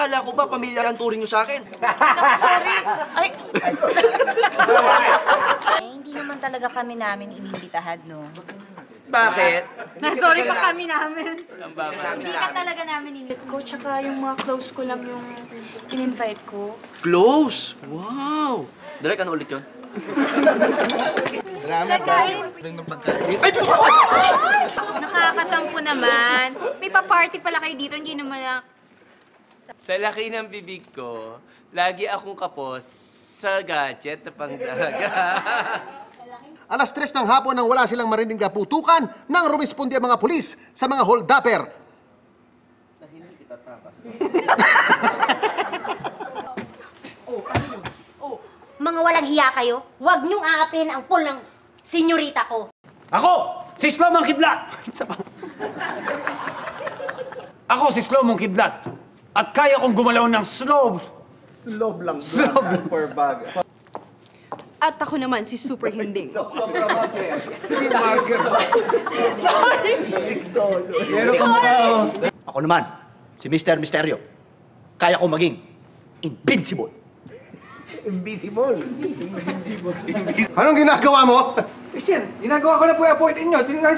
Akala ko ba pamilya ang turing nyo sa akin? Sorry. Ay. Hindi naman talaga kami namin inimbitahan, no? Bakit? Sorry pa kami namin. Hindi ka talaga namin inimbitahan ko, tsaka yung mga close ko lang yung in-invite ko. Close? Wow! Direk, ano ulit yun? Nakakatampo naman. May pa-party pala kayo dito, hindi naman lang... Sa laki ng bibig ko, lagi akong kapos sa gadget na pangdaga. Alas 3 ng hapon nang wala silang marinig na putukan nang rumispondi ang mga pulis sa mga hold-upper. Mga walang hiya kayo, huwag niyong aapin ang pool ng senyorita ko. Ako, si Slow Kidlat! Ako si Slow Kidlat. At kaya kong gumalaw ng slow. Slow lang. Per bag. At ako naman si Super Hinding. Ako naman, si Mr. Misterio. Kaya ko maging invincible. Anong ginagawa mo? Sir, ginagawa ko na po yung appointment nyo. Tinanong